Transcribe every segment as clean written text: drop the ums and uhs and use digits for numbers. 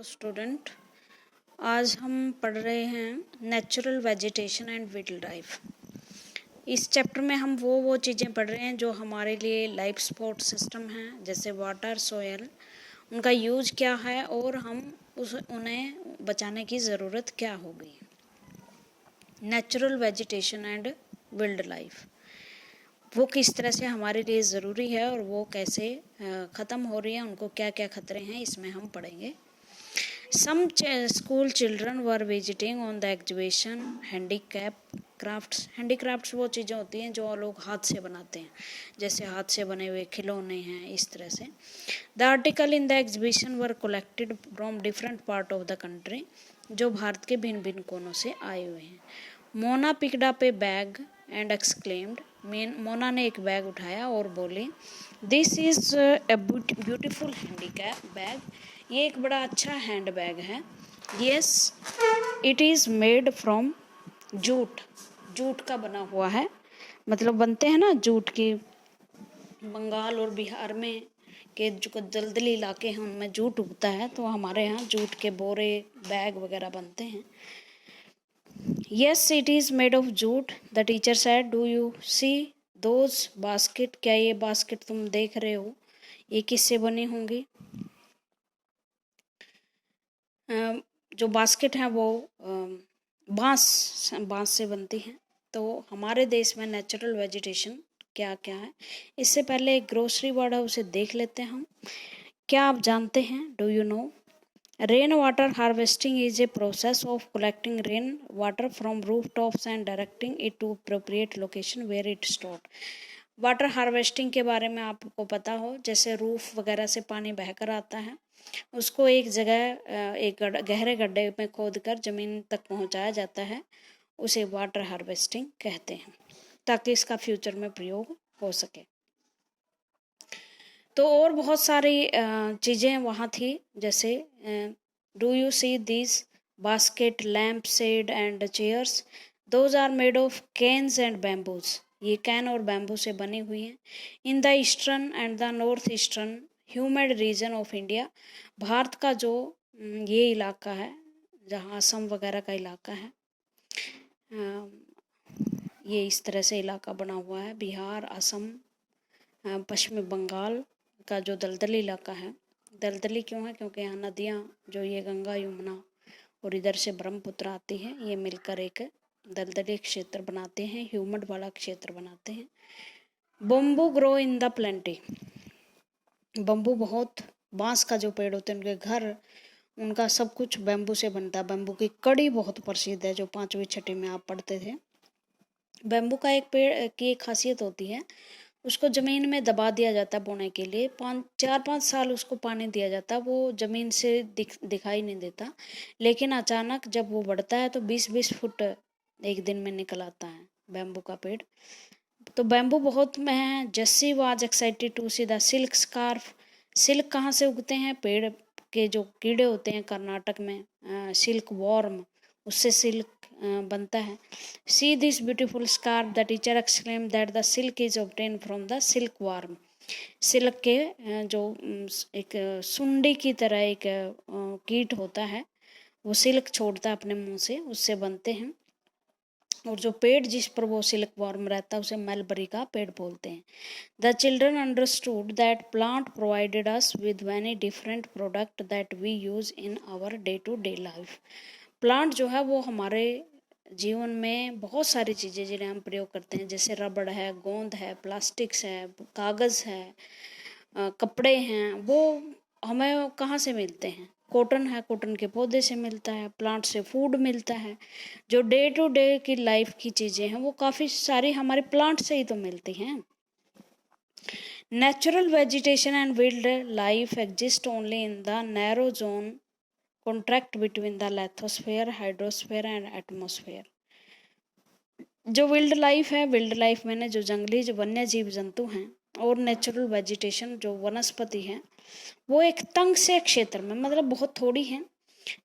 Student, आज हम पढ़ रहे हैं natural vegetation and wild life. इस चैप्टर में हम वो चीज़ें पढ़ रहे हैं जो हमारे लिए लाइफ सपोर्ट सिस्टम हैं, जैसे वाटर, सोयल, उनका यूज क्या है और हम उन्हें बचाने की ज़रूरत क्या होगी। Natural vegetation and wild life वो किस तरह से हमारे लिए ज़रूरी है और वो कैसे ख़त्म हो रही है, उनको क्या क्या खतरे हैं, इसमें हम पढ़ेंगे। Some school children were visiting on the exhibition handicrafts। handicrafts वो चीज़ें होती हैं जो लोग हाथ से बनाते हैं, जैसे हाथ से बने हुए खिलौने हैं, इस तरह से। The article in the exhibition were collected from different part of the country, जो भारत के भिन्न भिन्न कोनों से आए हुए हैं। Mona picked up a bag and exclaimed, Mona ने एक बैग उठाया और बोली, this is a beautiful handicap bag, ये एक बड़ा अच्छा हैंड बैग है। Yes, it is made from jute, jute का बना हुआ है। मतलब बनते हैं ना जूट की, बंगाल और बिहार में के जो दलदली इलाके हैं उनमें जूट उगता है, तो हमारे यहाँ जूट के बोरे, बैग वगैरह बनते हैं। Yes, it is made of jute, the teacher said, do you C those basket, क्या ये बास्केट तुम देख रहे हो, ये किससे बनी होंगी। जो बास्केट है वो बांस से बनती हैं। तो हमारे देश में नेचुरल वेजिटेशन क्या क्या है, इससे पहले एक ग्रोसरी वर्ड है उसे देख लेते हैं हम। क्या आप जानते हैं, do you know, rain water harvesting is a process of collecting rain water from roof tops and directing it to appropriate location where it stored. Water harvesting के बारे में आपको पता हो, जैसे रूफ वगैरह से पानी बहकर आता है, उसको एक जगह एक गहरे गड्ढे में खोदकर ज़मीन तक पहुंचाया जाता है, उसे वाटर हार्वेस्टिंग कहते हैं, ताकि इसका फ्यूचर में प्रयोग हो सके। तो और बहुत सारी चीज़ें वहाँ थी, जैसे do you see this basket, lamp, shade and chairs, those are made of canes and bamboos, ये कैन और बैम्बू से बनी हुई हैं। In the eastern and the north eastern humid region of India, Bharat का जो ये इलाका है जहाँ असम वगैरह का इलाका है, ये इस तरह से इलाका बना हुआ है, बिहार, असम, पश्चिमी बंगाल का जो दलदली इलाका है। दलदली क्यों है, क्योंकि यहाँ नदियाँ जो ये गंगा, यमुना और इधर से ब्रह्मपुत्र आती है, ये मिलकर एक दलदली क्षेत्र बनाते हैं, ह्यूमिड वाला क्षेत्र बनाते हैं। Bamboo grow in the plenty, bamboo बहुत, बांस का जो पेड़ होते हैं उनके घर, उनका सब कुछ बैम्बू से बनता है। बैम्बू की कड़ी बहुत प्रसिद्ध है, जो 5वीं 6वीं में आप पढ़ते थे। बैम्बू का एक पेड़ की एक खासियत होती है, उसको ज़मीन में दबा दिया जाता है बोने के लिए, 4-5 साल उसको पानी दिया जाता है, वो ज़मीन से दिखाई नहीं देता, लेकिन अचानक जब वो बढ़ता है तो 20-20 फुट एक दिन में निकल आता है बैम्बू का पेड़। तो बैम्बू बहुत में है। Jassi was excited to see the silk scarf, silk कहाँ से उगते हैं, पेड़ के जो कीड़े होते हैं कर्नाटक में, सिल्क वॉर्म, उससे सिल्क बनता है। See this beautiful scarf, the teacher exclaim that the silk is obtain from the silk warm, silk के जो एक सुंडी की तरह एक कीट होता है, वो सिल्क छोड़ता है अपने मुंह से, उससे बनते हैं। और जो पेड़ जिस पर वो सिल्क वॉर्म रहता है उसे मलबरी का पेड़ बोलते हैं। The children understood that plant provided us with many different product that we use in our day to day life. Plant जो है वो हमारे जीवन में बहुत सारी चीज़ें जिन्हें हम प्रयोग करते हैं, जैसे रबड़ है, गोंद है, प्लास्टिक्स है, कागज़ है, कपड़े हैं, वो हमें कहाँ से मिलते हैं, कॉटन है, कॉटन के पौधे से मिलता है, प्लांट से फूड मिलता है। जो डे टू डे की लाइफ की चीज़ें हैं वो काफ़ी सारी हमारे प्लांट से ही तो मिलती हैं। Natural vegetation and wild life exist only in the narrow zone contract between the lithosphere, hydrosphere and atmosphere. जो वाइल्ड लाइफ है, वाइल्ड लाइफ मैंने जो जंगली जो वन्य जीव जंतु हैं, और नेचुरल वेजिटेशन जो वनस्पति हैं, वो एक तंग से क्षेत्र में, मतलब बहुत थोड़ी हैं।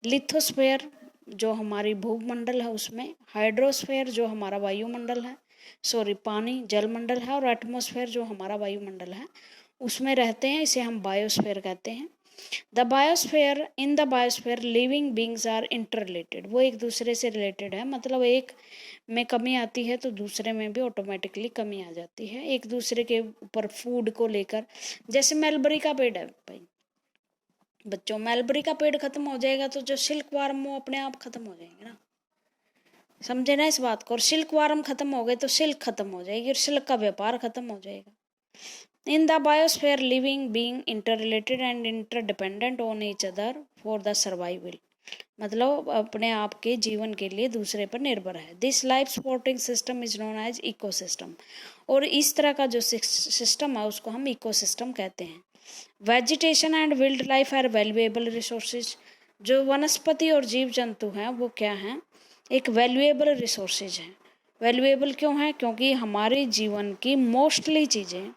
लिथोस्फेयर जो हमारी भूमंडल है उसमें, हाइड्रोस्फेयर जो हमारा वायुमंडल है, पानी जलमंडल है, और एटमॉस्फेयर जो हमारा वायुमंडल है उसमें रहते हैं, इसे हम बायोस्फेयर कहते हैं। The biosphere, in the biosphere living beings are inter related, वो एक दूसरे से रिलेटेड है, मतलब एक में कमी आती है तो दूसरे में भी ऑटोमेटिकली कमी आ जाती है, एक दूसरे के ऊपर फूड को लेकर। जैसे मलबरी का पेड़ है भाई बच्चों, मलबरी का पेड़ खत्म हो जाएगा तो जो सिल्क वार्म वो अपने आप खत्म हो जाएंगे ना, समझे ना इस बात को। और सिल्क वार्म खत्म हो गए तो सिल्क खत्म हो जाएगी और सिल्क का व्यापार खत्म हो जाएगा। इन the biosphere living being inter related and inter dependent on each other for the survival, मतलब अपने आप के जीवन के लिए दूसरे पर निर्भर है। This life supporting system is known as ecosystem, और इस तरह का जो सिस्टम है उसको हम इकोसिस्टम कहते हैं। Vegetation and wild life are valuable resources, जो वनस्पति और जीव जंतु हैं वो क्या हैं, एक वैल्यूएबल रिसोर्सेज हैं। वैल्यूएबल क्यों है, क्योंकि हमारे जीवन की मोस्टली चीज़ें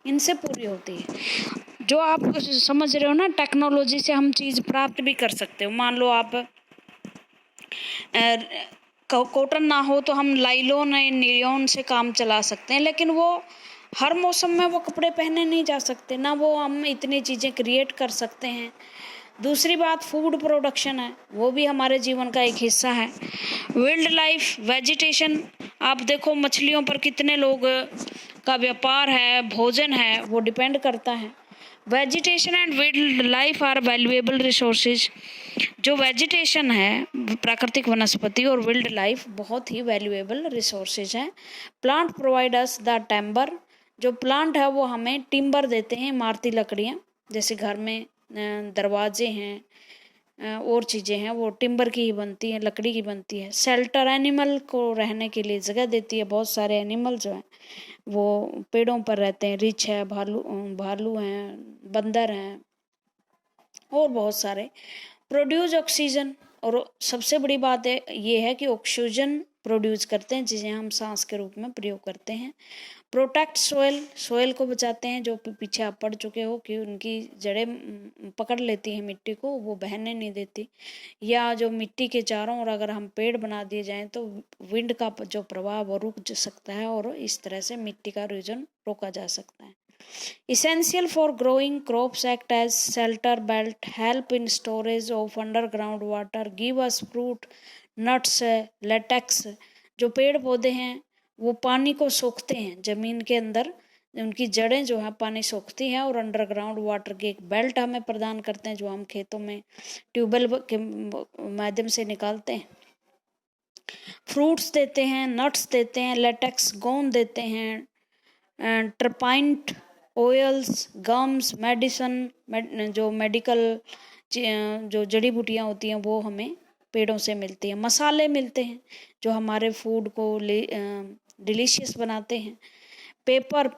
इनसे पूरी होती है। जो आप समझ रहे हो ना, टेक्नोलॉजी से हम चीज़ प्राप्त भी कर सकते हो। मान लो आप कॉटन ना हो तो हम लाइलॉन या नियॉन से काम चला सकते हैं, लेकिन वो हर मौसम में वो कपड़े पहने नहीं जा सकते ना, वो हम इतनी चीज़ें क्रिएट कर सकते हैं। दूसरी बात फूड प्रोडक्शन है, वो भी हमारे जीवन का एक हिस्सा है। वाइल्ड लाइफ वेजिटेशन, आप देखो मछलियों पर कितने लोग का व्यापार है, भोजन है, वो डिपेंड करता है। Vegetation and wild life are valuable resources, जो वेजिटेशन है प्राकृतिक वनस्पति और वाइल्ड लाइफ बहुत ही वैल्यूएबल रिसोर्सेज हैं। Plant provide us the timber, जो प्लांट है वो हमें टिम्बर देते हैं, इमारती लकड़ियाँ, जैसे घर में दरवाजे हैं और चीज़ें हैं वो टिम्बर की ही बनती हैं, लकड़ी की बनती है। शेल्टर, एनिमल को रहने के लिए जगह देती है, बहुत सारे एनिमल जो हैं वो पेड़ों पर रहते हैं, रिछ है, भालू हैं, बंदर हैं और बहुत सारे। प्रोड्यूस ऑक्सीजन, और सबसे बड़ी बात है ये है कि ऑक्सीजन प्रोड्यूस करते हैं जिसे हम सांस के रूप में प्रयोग करते हैं। प्रोटेक्ट सोयल, सोयल को बचाते हैं, जो पीछे आप पढ़ चुके हो कि उनकी जड़ें पकड़ लेती हैं मिट्टी को, वो बहने नहीं देती। या जो मिट्टी के चारों ओर अगर हम पेड़ बना दिए जाएं तो विंड का जो प्रभाव वो रुक सकता है और इस तरह से मिट्टी का इरोजन रोका जा सकता है। Essential for growing crops act as shelter belt, help in storage of underground water, give us fruit, nuts, latex। जो पेड़ पौधे हैं वो पानी को सोखते हैं ज़मीन के अंदर, उनकी जड़ें जो है पानी सोखती हैं और अंडरग्राउंड वाटर की एक बेल्ट हमें प्रदान करते हैं, जो हम खेतों में ट्यूबवेल के माध्यम से निकालते हैं। फ्रूट्स देते हैं, नट्स देते हैं, लेटेक्स गोंद देते हैं, ट्रपाइंट ऑयल्स, गम्स, मेडिसन, जो मेडिकल जो जड़ी बूटियाँ होती हैं वो हमें पेड़ों से मिलती हैं। मसाले मिलते हैं जो हमारे फूड को डिलीशियस बनाते हैं। पेपर,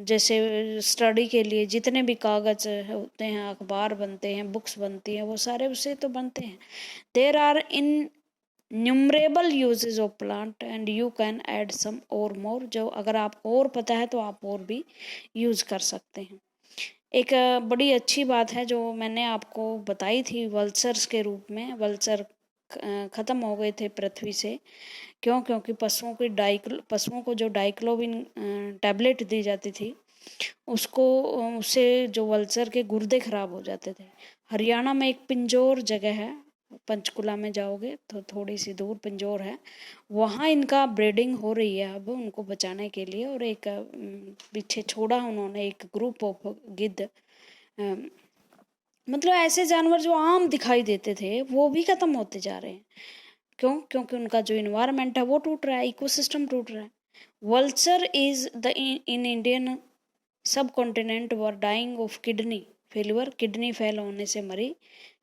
जैसे स्टडी के लिए जितने भी कागज़ होते हैं, अखबार बनते हैं, बुक्स बनती हैं, वो सारे उससे तो बनते हैं। There are innumerable uses of plant and you can add some और मोर, जो अगर आपको और पता है तो आप और भी यूज़ कर सकते हैं। एक बड़ी अच्छी बात है जो मैंने आपको बताई थी वल्चर्स के रूप में। वल्चर ख़त्म हो गए थे पृथ्वी से, क्यों? क्योंकि पशुओं को जो डाइक्लोविन टैबलेट दी जाती थी उससे जो वल्चर के गुर्दे खराब हो जाते थे। हरियाणा में एक पिंजौर जगह है, पंचकुला में जाओगे तो थोड़ी सी दूर पिंजौर है, वहाँ इनका ब्रीडिंग हो रही है अब उनको बचाने के लिए। और एक पीछे छोड़ा उन्होंने एक ग्रुप ऑफ गिद्ध, मतलब ऐसे जानवर जो आम दिखाई देते थे वो भी खत्म होते जा रहे हैं। क्यों? क्योंकि उनका जो इन्वायरमेंट है वो टूट रहा है, इकोसिस्टम टूट रहा है। Vulture is the in Indian subcontinent were dying of kidney failure, kidney fail होने से मरी।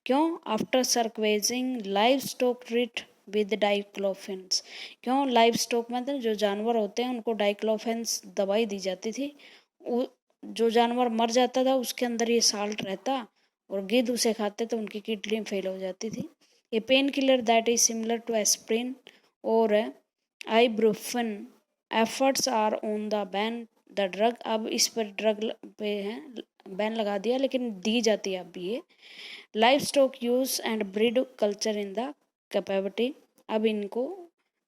क्यों? After scavenging livestock treat with diclofenac. क्यों? लाइव स्टॉक मतलब जो जानवर होते हैं उनको डाइक्लोफेंस दवाई दी जाती थी, जो जानवर मर जाता था उसके अंदर ये साल्ट रहता और गिद्ध उसे खाते तो उनकी किडनी फेल हो जाती थी। A pain killer that is similar to aspirin और ibuprofen efforts are on the ban the drug, अब इस पर ड्रग पे है बैन लगा दिया लेकिन दी जाती है अब भी ये। Life stock use and breed culture in the capability, अब इनको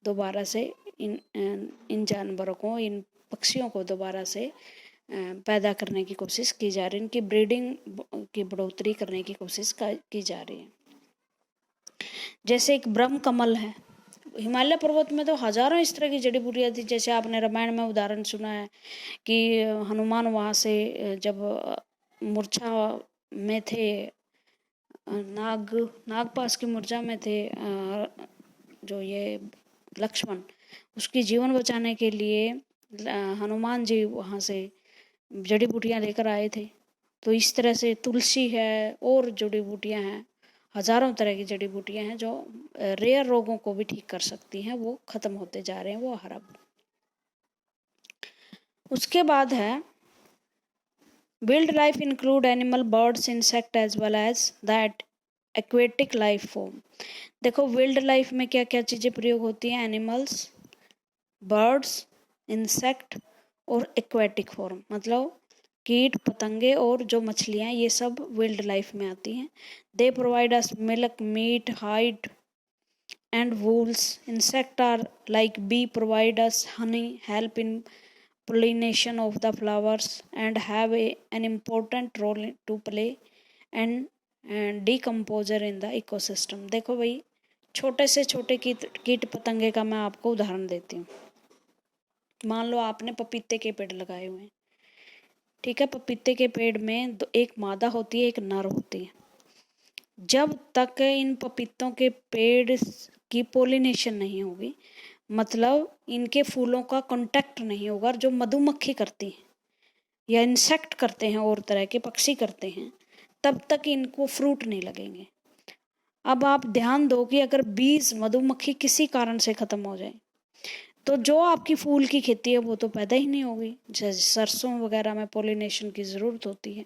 दोबारा से इन जानवरों को, इन पक्षियों को दोबारा से पैदा करने की कोशिश की जा रही है, इनकी ब्रीडिंग की बढ़ोतरी करने की कोशिश की जा रही है। जैसे एक ब्रह्म कमल है, हिमालय पर्वत में तो हजारों इस तरह की जड़ी बूटियाँ थी। जैसे आपने रामायण में उदाहरण सुना है कि हनुमान वहाँ से जब मूर्छा में थे, नागपाश की मूर्छा में थे, जो ये लक्ष्मण, उसकी जीवन बचाने के लिए हनुमान जी वहाँ से जड़ी बूटियाँ लेकर आए थे। तो इस तरह से तुलसी है और जड़ी बूटियाँ हैं, हजारों तरह की जड़ी बूटियाँ हैं जो रेयर रोगों को भी ठीक कर सकती हैं, वो खत्म होते जा रहे हैं वो हरब। उसके बाद है wild life include animal, birds, insect as well as that aquatic life form. देखो विल्ड लाइफ में क्या क्या चीज़ें प्रयोग होती हैं, एनिमल्स, बर्ड्स, इंसेक्ट और एक्वेटिक फॉर्म, मतलब कीट पतंगे और जो मछलियाँ, ये सब विल्ड लाइफ में आती हैं। They provide us milk, meat, hide and wools. Insect are like bee provide us honey, help in pollination of the flowers and have an important role to play and decomposer in the ecosystem। देखो भाई, छोटे से छोटे कीट पतंगे का मैं आपको उदाहरण देती हूँ। मान लो आपने पपीते के पेड़ लगाए हुए हैं, ठीक है। पपीते के पेड़ में एक मादा होती है, एक नर होती है। जब तक इन पपीतों के पेड़ की पोलिनेशन नहीं होगी, मतलब इनके फूलों का कांटेक्ट नहीं होगा, जो मधुमक्खी करती है या इंसेक्ट करते हैं और तरह के पक्षी करते हैं, तब तक इनको फ्रूट नहीं लगेंगे। अब आप ध्यान दो कि अगर बीज मधुमक्खी किसी कारण से खत्म हो जाए तो जो आपकी फूल की खेती है वो तो पैदा ही नहीं होगी। जैसे सरसों वगैरह में पोलिनेशन की ज़रूरत होती है।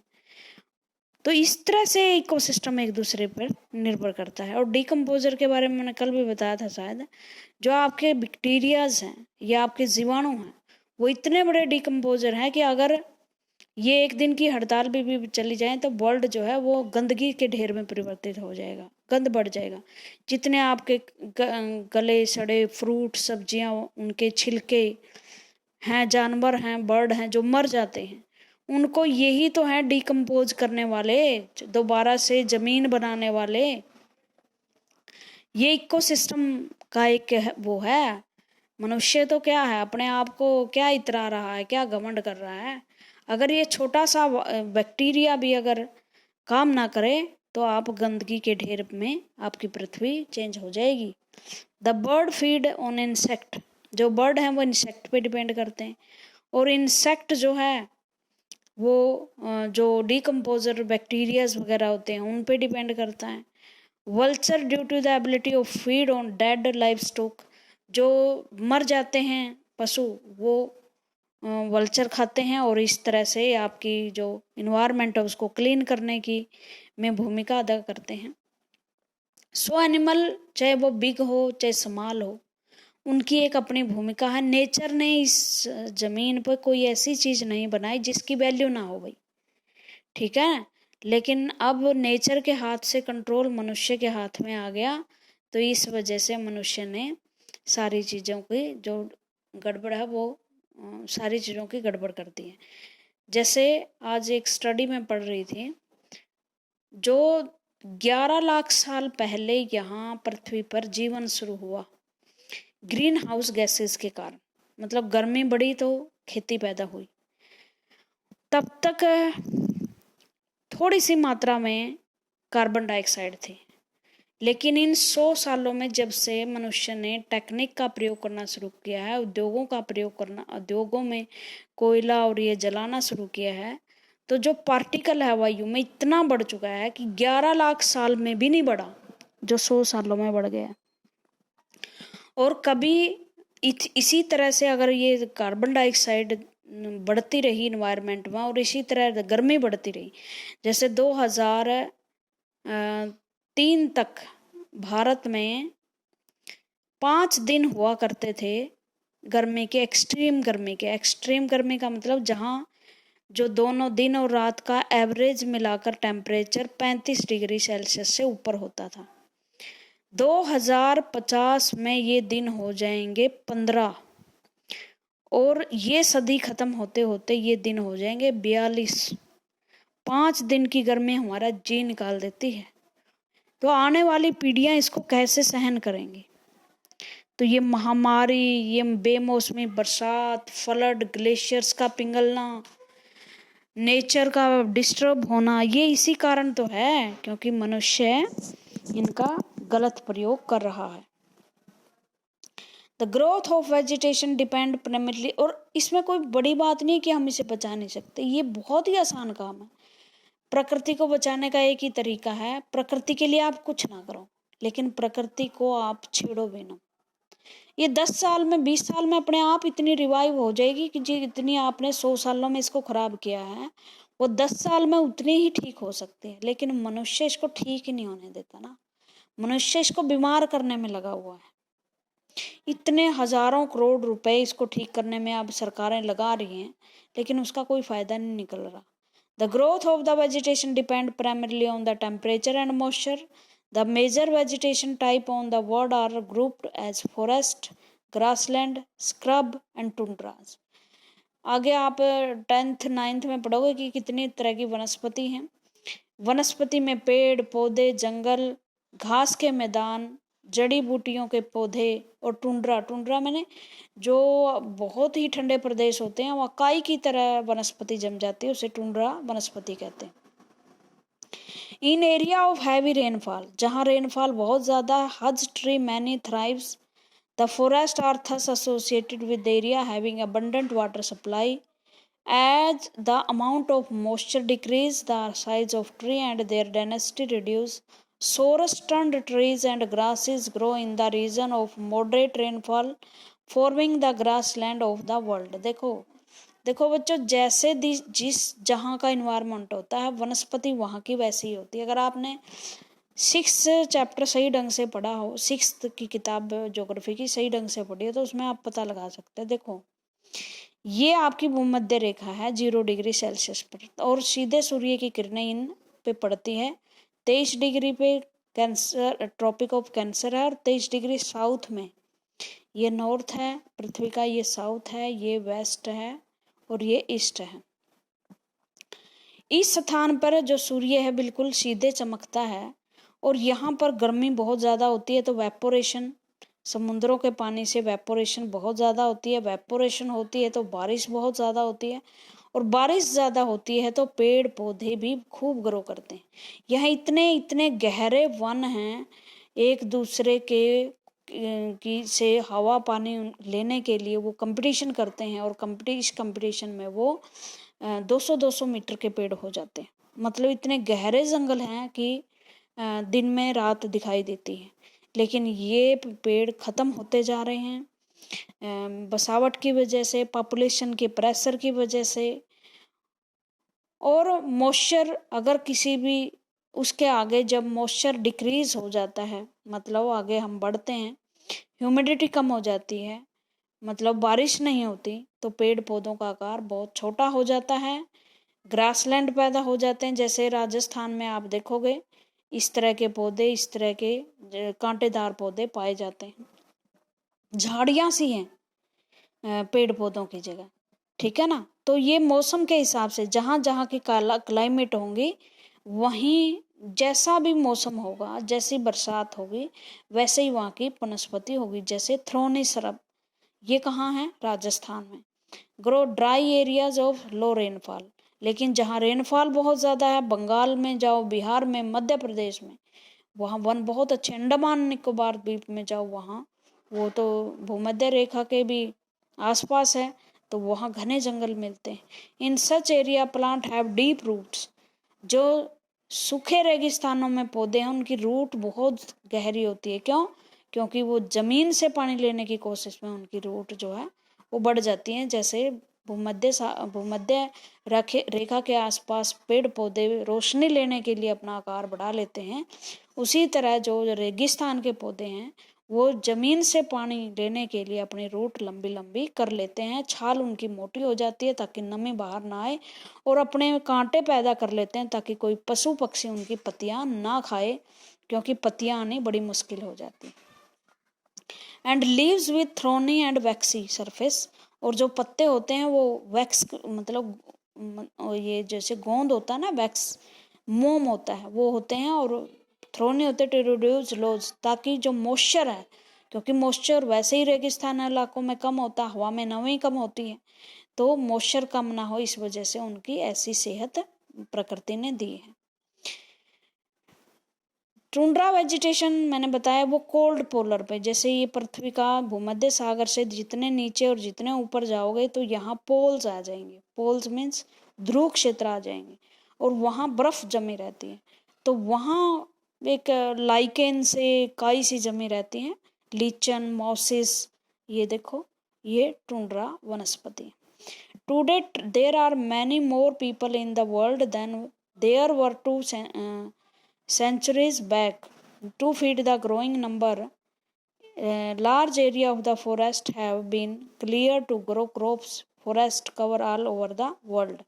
तो इस तरह से इकोसिस्टम एक दूसरे पर निर्भर करता है। और डिकम्पोजर के बारे में मैंने कल भी बताया था शायद, जो आपके बैक्टीरियाज हैं या आपके जीवाणु हैं, वो इतने बड़े डिकम्पोजर हैं कि अगर ये एक दिन की हड़ताल भी चली जाए तो वर्ल्ड जो है वो गंदगी के ढेर में परिवर्तित हो जाएगा, गंद बढ़ जाएगा। जितने आपके गले सड़े फ्रूट, सब्जियां, उनके छिलके हैं, जानवर हैं, बर्ड हैं जो मर जाते हैं, उनको यही तो है डिकम्पोज करने वाले, दोबारा से जमीन बनाने वाले। ये इकोसिस्टम का एक वो है। मनुष्य तो क्या है, अपने आप को क्या इतरा रहा है, क्या घमंड कर रहा है। अगर ये छोटा सा बैक्टीरिया भी अगर काम ना करे तो आप गंदगी के ढेर में आपकी पृथ्वी चेंज हो जाएगी। The bird feed on insect. जो बर्ड हैं वो इंसेक्ट पे डिपेंड करते हैं, और इंसेक्ट जो है वो जो डिकम्पोजर बैक्टीरियाज वगैरह होते हैं उन पे डिपेंड करता है। Vulture due to the ability of feed on dead livestock. जो मर जाते हैं पशु वो वल्चर खाते हैं और इस तरह से आपकी जो इन्वायरमेंट है उसको क्लीन करने की में भूमिका अदा करते हैं। सो एनिमल, चाहे वो बिग हो चाहे स्मॉल हो, उनकी एक अपनी भूमिका है। नेचर ने इस जमीन पर कोई ऐसी चीज नहीं बनाई जिसकी वैल्यू ना हो भाई, ठीक है। लेकिन अब नेचर के हाथ से कंट्रोल मनुष्य के हाथ में आ गया, तो इस वजह से मनुष्य ने सारी चीज़ों की जो गड़बड़ है वो सारी चीज़ों की गड़बड़ कर दी है। जैसे आज एक स्टडी में पढ़ रही थी, जो 11 लाख साल पहले यहाँ पृथ्वी पर जीवन शुरू हुआ ग्रीन हाउस गैसेस के कारण, मतलब गर्मी बढ़ी तो खेती पैदा हुई। तब तक थोड़ी सी मात्रा में कार्बन डाइऑक्साइड थी, लेकिन इन 100 सालों में जब से मनुष्य ने टेक्निक का प्रयोग करना शुरू किया है, उद्योगों का प्रयोग करना, उद्योगों में कोयला और ये जलाना शुरू किया है, तो जो पार्टिकल है वायु में इतना बढ़ चुका है कि 11 लाख साल में भी नहीं बढ़ा, जो 100 सालों में बढ़ गया। और कभी इसी तरह से अगर ये कार्बन डाइऑक्साइड बढ़ती रही इन्वायरमेंट में और इसी तरह गर्मी बढ़ती रही, जैसे 2003 तक भारत में 5 दिन हुआ करते थे गर्मी के, एक्सट्रीम गर्मी का मतलब जहाँ जो दोनों दिन और रात का एवरेज मिलाकर टेम्परेचर 35 डिग्री सेल्सियस से ऊपर होता था। 2050 में ये दिन हो जाएंगे 15, और ये सदी खत्म होते होते ये दिन हो जाएंगे 42। 5 दिन की गर्मी हमारा जी निकाल देती है। तो आने वाली पीढ़ियां इसको कैसे सहन करेंगी? तो ये महामारी, ये बेमौसमी बरसात, फ्लड, ग्लेशियर्स का पिघलना, नेचर का डिस्टर्ब होना, ये इसी कारण तो है क्योंकि मनुष्य इनका गलत प्रयोग कर रहा है। The growth of vegetation depend primarily, और इसमें कोई बड़ी बात नहीं कि हम इसे बचा नहीं सकते, ये बहुत ही आसान काम है। प्रकृति को बचाने का एक ही तरीका है, प्रकृति के लिए आप कुछ ना करो, लेकिन प्रकृति को आप छेड़ो भी ना। ये 10 साल में 20 साल में अपने आप इतनी रिवाइव हो जाएगी कि जितनी आपने 100 सालों में इसको खराब किया है वो 10 साल में उतनी ही ठीक हो सकती है। लेकिन मनुष्य इसको ठीक ही नहीं होने देता ना, मनुष्य इसको बीमार करने में लगा हुआ है। इतने हजारों करोड़ रुपए इसको ठीक करने में अब सरकारें लगा रही हैं, लेकिन उसका कोई फायदा नहीं निकल रहा। The growth of the vegetation depend primarily on the temperature and moisture. The major vegetation type on the world are grouped as forest, grassland, scrub and tundras. आगे आप 10th 9th में पढ़ोगे कि कितनी तरह की वनस्पति हैं। वनस्पति में पेड़ पौधे, जंगल, घास के मैदान, जड़ी बूटियों के पौधे, और टुंड्रा मैंने जो बहुत ही ठंडे प्रदेश होते हैं वहाँ काई की तरह वनस्पति जम जाती है, उसे टुंड्रा वनस्पति कहते हैं। In area of heavy rainfall, जहाँ रेनफॉल बहुत ज़्यादा, huge tree many thrives. The forest are thus associated with area having abundant water supply. As the amount of moisture decrease, the size of tree and their density reduce. Forest-turned trees and grasses grow in the region of moderate rainfall, forming the grassland of the world. देखो बच्चों, जैसे जिस जहाँ का environment होता है वनस्पति वहाँ की वैसी ही होती है। अगर आपने 6th चैप्टर सही ढंग से पढ़ा हो, 6th की किताब ज्योग्राफी की सही ढंग से पढ़ी हो, तो उसमें आप पता लगा सकते हैं। देखो ये आपकी भूमध्य रेखा है 0 डिग्री सेल्सियस पर, और सीधे सूर्य की किरणें इन पे पड़ती है। 23 डिग्री पे कैंसर, ट्रॉपिक ऑफ कैंसर है, और 23 डिग्री साउथ में ये नॉर्थ है पृथ्वी का, ये साउथ है, ये वेस्ट है, और ये ईस्ट है। इस स्थान पर जो सूर्य है बिल्कुल सीधे चमकता है, और यहाँ पर गर्मी बहुत ज़्यादा होती है, तो वेपोरेशन, समुद्रों के पानी से वेपोरेशन बहुत ज़्यादा होती है। वेपोरेशन होती है तो बारिश बहुत ज़्यादा होती है, और बारिश ज़्यादा होती है तो पेड़ पौधे भी खूब ग्रो करते हैं। यहाँ इतने इतने गहरे वन हैं, एक दूसरे के की से हवा पानी लेने के लिए वो कंपटीशन करते हैं, और कंपटीशन में वो 200-200 मीटर के पेड़ हो जाते हैं। मतलब इतने गहरे जंगल हैं कि दिन में रात दिखाई देती है। लेकिन ये पेड़ ख़त्म होते जा रहे हैं बसावट की वजह से, पॉपुलेशन के प्रेशर की वजह से, और मॉइस्चर अगर किसी भी उसके आगे जब मॉइस्चर डिक्रीज हो जाता है, मतलब आगे हम बढ़ते हैं, ह्यूमिडिटी कम हो जाती है, मतलब बारिश नहीं होती, तो पेड़ पौधों का आकार बहुत छोटा हो जाता है, ग्रासलैंड पैदा हो जाते हैं। जैसे राजस्थान में आप देखोगे इस तरह के पौधे, इस तरह के कांटेदार पौधे पाए जाते हैं, झाड़ियाँ सी हैं पेड़ पौधों की जगह, ठीक है ना। तो ये मौसम के हिसाब से जहाँ जहाँ की क्लाइमेट होंगी, वहीं जैसा भी मौसम होगा, जैसी बरसात होगी, वैसे ही वहाँ की वनस्पति होगी। जैसे थ्रोनी सरब, ये कहाँ है? राजस्थान में। Grow dry areas of low rainfall, लेकिन जहाँ रेनफॉल बहुत ज़्यादा है, बंगाल में जाओ, बिहार में, मध्य प्रदेश में, वहाँ वन बहुत अच्छे, अंडमान निकोबार द्वीप में जाओ, वहाँ वो तो भूमध्य रेखा के भी आसपास है, तो वहाँ घने जंगल मिलते हैं। In such area plant have deep roots, जो सूखे रेगिस्तानों में पौधे हैं उनकी रूट बहुत गहरी होती है। क्यों? क्योंकि वो जमीन से पानी लेने की कोशिश में उनकी रूट जो है वो बढ़ जाती हैं। जैसे भूमध्य रेखा के आसपास पेड़ पौधे रोशनी लेने के लिए अपना आकार बढ़ा लेते हैं, उसी तरह जो रेगिस्तान के पौधे हैं वो जमीन से पानी लेने के लिए अपनी रूट लंबी लंबी कर लेते हैं, छाल उनकी मोटी हो जाती है ताकि नमी बाहर ना आए, और अपने कांटे पैदा कर लेते हैं ताकि कोई पशु पक्षी उनकी पत्तियां ना खाए, क्योंकि पत्तियां आनी बड़ी मुश्किल हो जाती है। And leaves with thorny and vaccine surface, और जो पत्ते होते हैं वो वैक्स, मतलब ये जैसे गोंद होता है ना, वैक्स मोम होता है, वो होते हैं। और थ्रोने होते टू रिड्यूस लॉस, ताकि जो मॉइस्चर है, क्योंकि मॉइस्चर वैसे ही रेगिस्तान इलाकों में कम होता है, हवा में नमी कम होती है, तो मॉइस्चर कम ना हो, इस वजह से उनकी ऐसी सेहत प्रकृति ने दी है। टुंड्रा वेजिटेशन मैंने बताया वो कोल्ड पोलर पे, जैसे ये पृथ्वी का भूमध्य सागर से जितने नीचे और जितने ऊपर जाओगे तो यहाँ पोल्स आ जाएंगे। पोल्स मीन्स ध्रुव क्षेत्र आ जाएंगे, और वहाँ बर्फ जमी रहती है, तो वहाँ एक लाइकेन से काई सी जमी रहती है, लीचन मॉसिस। ये देखो, ये टुंड्रा वनस्पति। Today there are many more people in the world than there were two centuries back. To feed the growing number, large area of the forest have been cleared to grow crops. Forest cover all over the world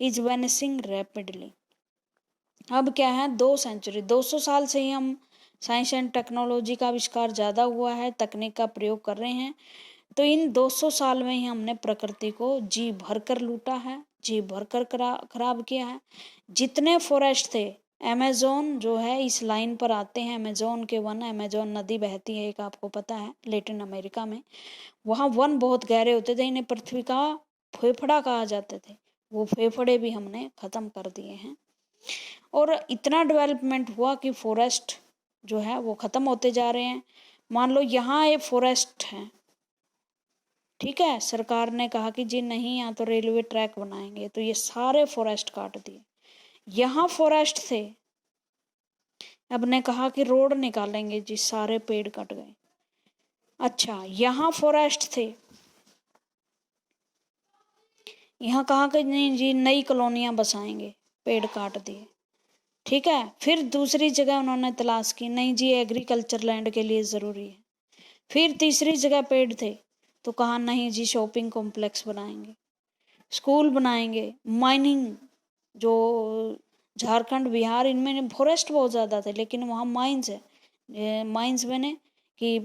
is vanishing rapidly. अब क्या है, 200 साल से ही हम science and technology का आविष्कार ज़्यादा हुआ है, तकनीक का प्रयोग कर रहे हैं, तो इन 200 साल में ही हमने प्रकृति को जी भर कर लूटा है, जी भर कर खराब किया है। जितने फॉरेस्ट थे, अमेजोन जो है इस लाइन पर आते हैं, अमेजोन के वन, अमेजोन नदी बहती है एक, आपको पता है, लेटिन अमेरिका में। वहाँ वन बहुत गहरे होते थे, इन्हें पृथ्वी का फेफड़ा कहा जाते थे, वो फेफड़े भी हमने खत्म कर दिए हैं। और इतना डेवलपमेंट हुआ कि फॉरेस्ट जो है वो खत्म होते जा रहे हैं। मान लो यहाँ एक फॉरेस्ट है, ठीक है, सरकार ने कहा कि जी नहीं यहाँ तो रेलवे ट्रैक बनाएंगे, तो ये सारे फॉरेस्ट काट दिए। यहाँ फॉरेस्ट थे, अब ने कहा कि रोड निकालेंगे जी, सारे पेड़ कट गए। अच्छा, यहाँ फॉरेस्ट थे, यहाँ कहा कि नहीं जी नई कॉलोनियां बसाएंगे, पेड़ काट दिए। ठीक है, फिर दूसरी जगह उन्होंने तलाश की, नहीं जी एग्रीकल्चर लैंड के लिए ज़रूरी है। फिर तीसरी जगह पेड़ थे, तो कहा नहीं जी शॉपिंग कॉम्प्लेक्स बनाएंगे, स्कूल बनाएंगे, माइनिंग, जो झारखंड बिहार इनमें फॉरेस्ट बहुत ज़्यादा थे, लेकिन वहाँ माइंस है। माइंस मैंने कि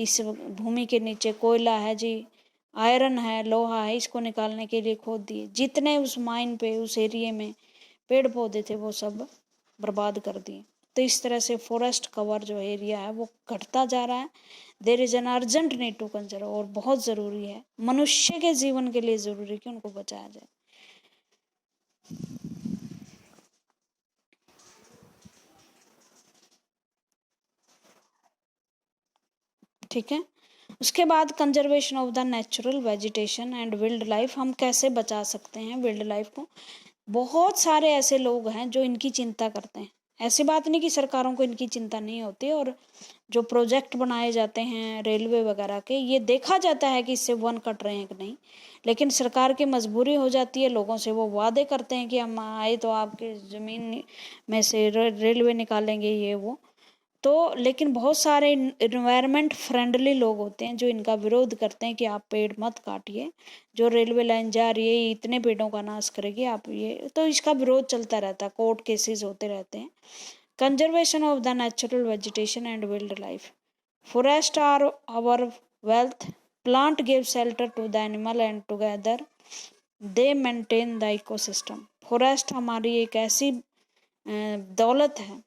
इस भूमि के नीचे कोयला है जी, आयरन है, लोहा है, इसको निकालने के लिए खोद दिए। जितने उस माइन पे, उस एरिए में पेड़ पौधे थे वो सब बर्बाद कर दिए। तो इस तरह से फॉरेस्ट कवर जो एरिया है वो घटता जा रहा है। There is an urgent need to conserve, और बहुत ज़रूरी है, मनुष्य के जीवन के लिए ज़रूरी कि उनको बचाया जाए। ठीक है, उसके बाद conservation of the natural vegetation and wild life, हम कैसे बचा सकते हैं विल्ड लाइफ को। बहुत सारे ऐसे लोग हैं जो इनकी चिंता करते हैं, ऐसी बात नहीं कि सरकारों को इनकी चिंता नहीं होती, और जो प्रोजेक्ट बनाए जाते हैं रेलवे वगैरह के, ये देखा जाता है कि इससे वन कट रहे हैं कि नहीं, लेकिन सरकार की मजबूरी हो जाती है, लोगों से वो वादे करते हैं कि हम आए तो आपके ज़मीन में से रेलवे निकालेंगे, ये वो। तो लेकिन बहुत सारे इन्वायरमेंट फ्रेंडली लोग होते हैं जो इनका विरोध करते हैं कि आप पेड़ मत काटिए, जो रेलवे लाइन जा रही है इतने पेड़ों का नाश करेगी आप, ये तो इसका विरोध चलता रहता है, कोर्ट केसेस होते रहते हैं। Conservation of the natural vegetation and wild life, forest are our wealth, plant give shelter to the animal and together they maintain the ecosystem. Forest हमारी एक ऐसी दौलत है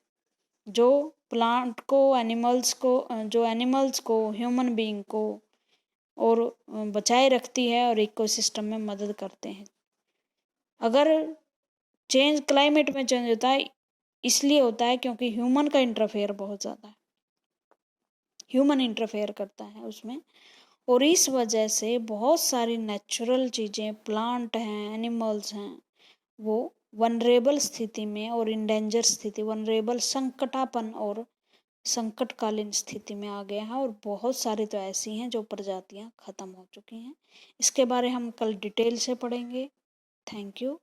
जो प्लांट को, एनिमल्स को, जो एनिमल्स को, ह्यूमन बीइंग को और बचाए रखती है और इकोसिस्टम में मदद करते हैं। अगर चेंज क्लाइमेट में चेंज होता है, इसलिए होता है क्योंकि ह्यूमन का इंटरफेयर बहुत ज़्यादा है, ह्यूमन इंटरफेयर करता है उसमें, और इस वजह से बहुत सारी नेचुरल चीज़ें, प्लांट हैं, एनिमल्स हैं, वो वनरेबल स्थिति में और इंडेंजर स्थिति, वनरेबल संकटापन और संकटकालीन स्थिति में आ गए हैं, और बहुत सारी तो ऐसी हैं जो प्रजातियां खत्म हो चुकी हैं। इसके बारे हम कल डिटेल से पढ़ेंगे। Thank you.